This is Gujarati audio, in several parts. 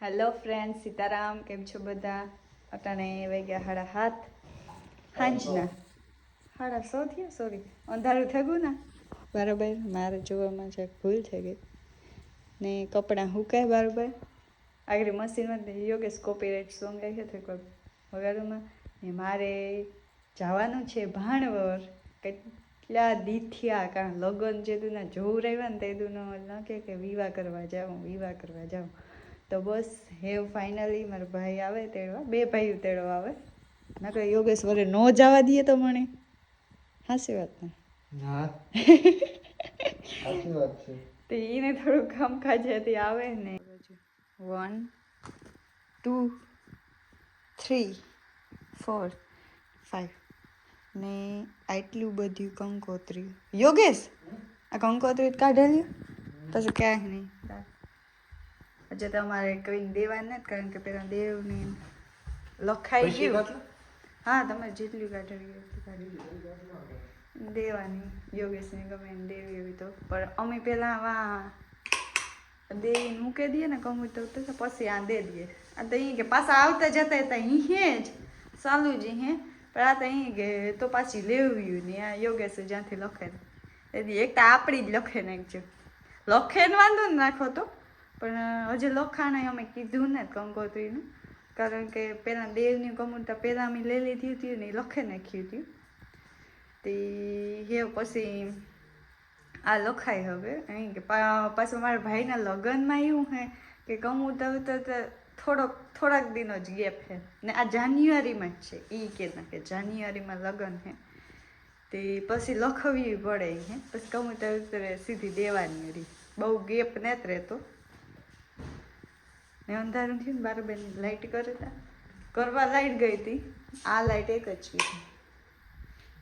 Hello friend, Sitaram. કેમ છો બધા? અટાણે વાગ્યા 7:30 સાંજના 6:30 થયા. સોરી, અંધારું થઈ ગયું ને બરાબર. મારે જોવામાં છે ભૂલ થઈ ગઈ ને કપડાં હુકાય બરાબર. આગળ મશીનમાં યોગેશ કોપીરાઇટ સોંગ આવી છે કોઈ વગાડવામાં ને મારે જવાનું છે ભાણવર. કેટલા દીથિયા કારણ લગ્ન જે તું જોવું રહ્યું ને તે તું ન કે વિવાહ કરવા જાઉં. તો બસ હેવ ફાઇનલી મારા ભાઈ આવે તેડવા, 2 ભાઈઓ તેડવા આવે. ના કે યોગેશ વરે ન જવા દઈએ તો મને હાસી વાત ને. હા સાચી વાત છે. તો એને થોડું કામકાજ હતી આવે ને 1 2 3 4 5 ને આટલું બધું કંકોત્રી. યોગેશ આ કંકોત્રી કાઢેલી પછી ક્યાંય નહીં. હજુ તમારે કોઈ દેવા નથી કારણ કે પેલા દેવની લખાઈ ગયું. હા, તમારે જેટલી કાઢવી એટલી દેવાની. યોગેશને ગમે એને દેવી એવી તો પણ અમે પેલા દેવી મૂકી દઈએ ને કમ્પ્યુટર તો પછી આ દે દઈએ. આ તો અહીં કે પાછા આવતા જતા હતા અહીં જ ચાલુ જ હે પણ આ તો અહીં કે તો પાછી લેવી ને આ યોગેશ જ્યાંથી લખે એટલે એક તો આપણી જ લખે નાખજો. લખે ને વાંધો ને નાખો તો પણ હજી લખાણે અમે કીધું ને કંકોત્રીનું કારણ કે પેલા દેવની કમુરતા પહેલાં અમે લઈ લીધી હતી ને એ લખે નાખ્યું હતું તે હે પછી આ લખાય હવે અહીં કે પાછું મારા ભાઈના લગ્નમાં એવું હે કે કમુરતા તો થોડાક દિનો જ ગેપ છે ને આ જાન્યુઆરીમાં જ છે. એ કહેતા કે જાન્યુઆરીમાં લગ્ન છે તે પછી લખવી પડે હે પછી કમુરતા સીધી દેવાની રહી. બહુ ગેપ નથી રહેતો ને અંધારું થયું ને બારોબારની લાઇટ કરવા લાઇટ ગઈ હતી. આ લાઇટ એક જ છે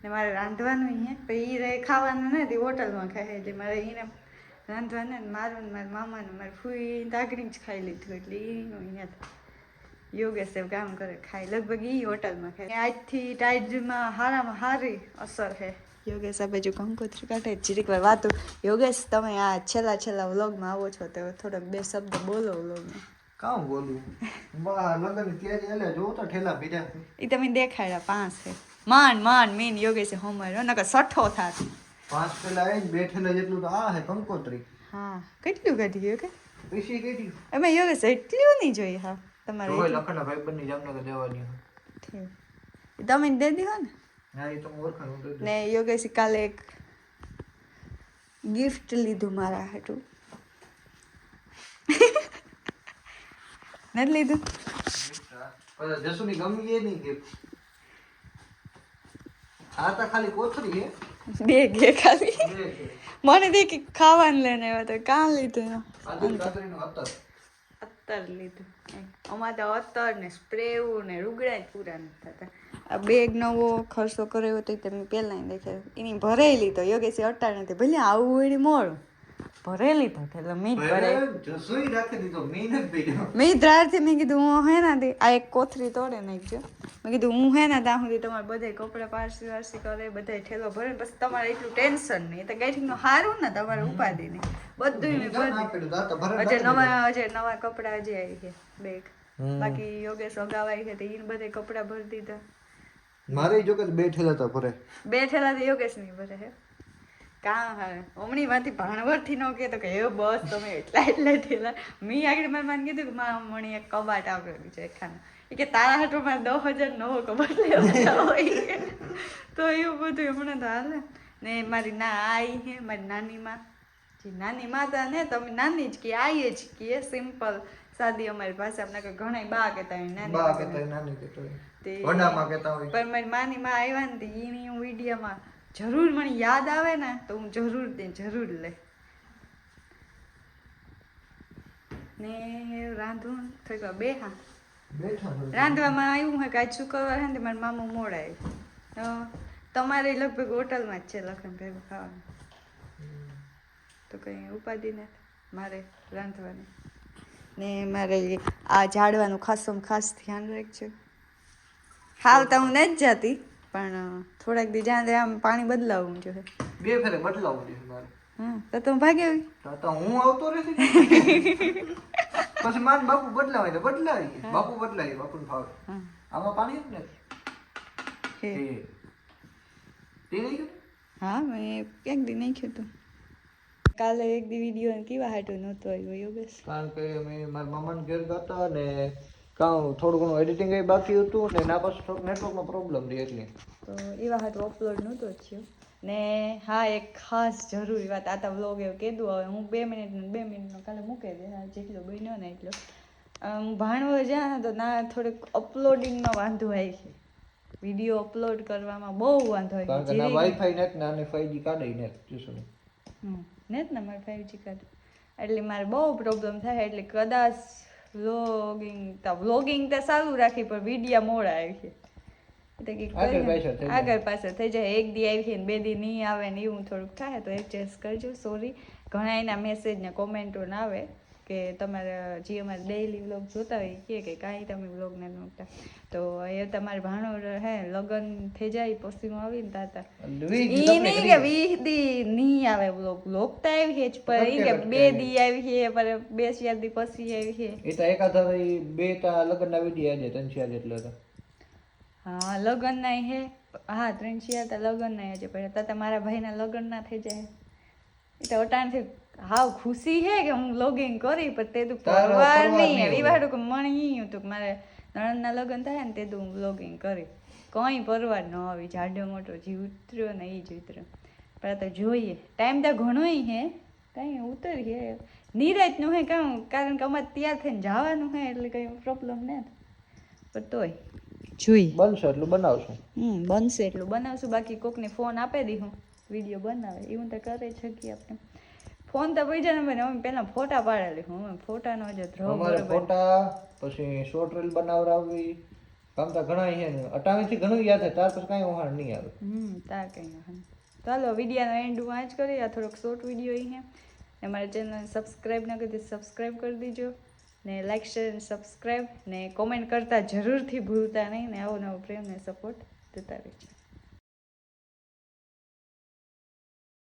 ને મારે રાંધવાનું અહીંયા પછી એ રહે ખાવાનું નથી હોટલમાં ખાય એટલે મારે એને રાંધવાનું ને મારું ને મારા મામાનું મારી ફૂઈ દાગડી જ ખાઈ લીધું એટલે એનું અહીંયા યોગેશ એવું કામ કરે ખાય લગભગ એ હોટલમાં ખાય. આજથી ટાઈડમાં હારામાં સારી અસર છે. યોગેશ આ બાજુ કંકોત્રી કાઢે જીરીક વાર વાતો. યોગેશ તમે આ છેલ્લા વ્લોગમાં આવો છો તો થોડોક 2 શબ્દ બોલો વ્લોગમાં. કામ બોલું લગન તૈયારી એટલે જો તો ઠેલા ભીડા એ તમે દેખાડ્યા 5 છે માંડ મીન યોગેશે હોમર નકર 6 થાત 5 પેલા આવીને બેઠેલા જેટલું તો આ હે કંકોત્રી. હા, કેટલું કાઢી ગયું કે પીસી કેટલી એમાં યોગેશ એટલું નહીં જોઈએ. હા તમારે કોઈ લખણા ભાઈ બંને જામનગર દેવાની ઠીક તમે દે દીધો ને. હા એ તો ઓળખાણ ને યોગેશ કાલે એક ગિફ્ટ લીધું મારા હાટું. નથી લીધું જસુની ગમી એ નહીં કે આ તો ખાલી કોથળી હે 2 ગે ખાલી મને દે કે ખાવાનું લઈને આવ્યા તો કાં લીધું અત્તર લીધું. અમારે તો અત્તર ને સ્પ્રેવું ને રૂગડા જ પૂરા નથી થતા. આ બેગ નવો ખર્ચો કર્યો હતો તમે પહેલાં દેખાય એની ભરેલી તો યોગેશી અટ્ટા નથી ભલે આવું વળી મોડું ભરેલી તો એટલે મીજ ભરે મેં ધ્રારથી મેં કીધું હું હે ને આ એક કોથરી તોડે નાખજો. મેં કીધું હું હે ને ત્યાં સુધી તમારે બધા કપડાં પારસી કરે બધા ઠેલો ભરે પછી તમારે એટલું ટેન્શન નહીં તો ગાંઠીનું સારું ને તમારે ઉપાધિ નહીં બધું નવા કપડાં હજી આવી છે બેગ. બાકી યોગેશ અગાવાય છે તો એને બધા કપડાં ભરી દીધા. મારે જો કે બેઠેલા તો ભરે 2 ઠેલા તો યોગેશ નહીં ભરે હે કાં હા હમણી માંથી ભાણવરથી ન કહેતો કે હે બસ તમે એટલા ઠેલા. મેં આગળ મારે મને કીધું કે માં મણી એક કબાટ આપેલું છે ખાના એ કે તારા હાટો માં 10,000 નવો કબાટ લેવા હોય તો એવું બધું હમણાં તો હાલે ને. મારી આઈ હે મારી નાની માતા ને તમે નાની જ કે આઈ જ કે સિમ્પલ સાદી અમારી પાસે આપણે કે ઘણા બા કહેતા નાની પણ મારી માની માં આવ્યા ને એની હું વિડીયોમાં જરૂર મને યાદ આવે ને તો હું જરૂર લે ને રાંધવું થોડીક બે હા રાંધવામાં આવ્યું હે કે આજ શુક્રવાર હે ને મારા મામા મોડા આવ્યું તમારે લગભગ હોટલમાં જ છે લખન ભેગું ખાવાનું તો કંઈ ઉપાધિ નથી મારે રાંધવાની ને મારે આ ઝાડવાનું ખાસ ધ્યાન રાખજો. હાલ તો હું નથી જતી પણ થોડાક દી જ્યાં આમ પાણી બદલાવવું જોઈએ. 2 ફેરે બદલાવવું જોઈએ મારે. હા તો તું ભાગે આવી તો હું આવતો રહેશે પછી માન બાપુ બદલાવાય ને બદલાવી બાપુ બદલાય બાપુને ફાવે હા આમાં પાણી જ હે નથી તે નહીં ગયું હા મેં ક્યાંક દી નાખ્યું હતું કાલે એક દી વિડીયો કેવા હાટું નહોતો આવ્યો યોગેશ કારણ કે મેં મારા મામાને ઘેર ગયા ને કાં થોડું ઘણું એડિટિંગ એ બાકી હતું ને ના પાછું થોડુંક નેટવર્કનો પ્રોબ્લેમ રહી એટલે તો એવા હાટું અપલોડ નહોતો થયો ને હા એક ખાસ જરૂરી વાત આ તો વ્લોગ એવું કીધું હવે હું 2 મિનિટનો કાલે મૂકી દે જેટલો બન્યો ને એટલો હું ભાણવા જ્યાં ને તો ના થોડીક અપલોડિંગમાં વાંધો આવી છે વિડીયો અપલોડ કરવામાં બહુ વાંધો આવી કારણ કે ના વાઈફાઈ નેટ ને આને 5G કાઢી નેટ જોશું નેટ ને મારે 5G કાર્ડ એટલે મારે બહુ પ્રોબ્લેમ થાય એટલે કદાચ વ્લોગિંગ તો સારું રાખી પણ વિડીયા મોડા આવી છે એટલે કે આગળ પાછળ થઈ જાય એક દી આવી છે ને 2 દી નહીં આવે ને એવું થોડુંક થાય તો એડજસ્ટ કરજો સોરી ઘણા એના મેસેજ ને કોમેન્ટો ના આવે કે તમારે જે અમારે ડેઈલી વ્લોગ જોતા હોય કે કાંઈ તમે વ્લોગ ને નોખતા તો એ તમારે ભાણો હે લગ્ન થઈ જાય પછી આવીને તાતા ઈ નહીં કે 20 દી નહીં આવે વ્લોગ તો આવી છે જ પણ ઈ કે 2 દી આવી છે પણ 2-4 દી પછી આવી છે એ તો એકાદ હવે 2 તા લગ્નના વિડીયો આજે 3-4 એટલે તો હા લગ્ન ના હે હા 3-4 તા લગ્ન ના છે પણ તાતા મારા ભાઈના લગ્ન ના થઈ જાય એટલે અટાણથી હાવ ખુશી હે કે હું વ્લોગિંગ કરી પણ તે તું પરવાર નહીં એવી વાળું કે મણી તો મારે નણંદના લગ્ન થાય ને તે તું હું વ્લોગિંગ કરી કંઈ પરવાર ન આવી જાડો મોટો જીવ ઉતર્યો ને એ જ ઉતર્યો પણ તો જોઈએ ટાઈમ તો ઘણોય હે કાંઈ ઉતરીએ નિરાજનું હે કાં કારણ કે અમારે તૈયાર થઈને જવાનું હે એટલે કંઈ પ્રોબ્લેમ નથી પણ તોય જોઈએ બનશે એટલું બનાવશું બનશે એટલું બનાવશું બાકી કોકને ફોન આપી દી હું વિડીયો બનાવે એવું તો કરે શકીએ આપણે ફોન તો પૈસા ને અમે પહેલા ફોટા પાડેલી હું ફોટાનો જ અમારે ફોટા પછી શોર્ટ રીલ બનાવરાવવી કામ તો ઘણા છે ને અટાવીથી ઘણું યાદ છે તાર પછી કાંઈ વહાણ નહીં આવે તાર કંઈ વહાણ ચાલો વિડીયોનો એન્ડ હું આજ કરી આ થોડોક શોર્ટ વિડીયો અહીં ને મારા ચેનલને સબસ્ક્રાઈબ ન કરી સબસ્ક્રાઈબ કરી દીજો ને લાઈક શેર અને સબસ્ક્રાઈબ ને કોમેન્ટ કરતા જરૂરથી ભૂલતા નહીં ને આવો નવો પ્રેમ ને સપોર્ટ દેતા રહેજો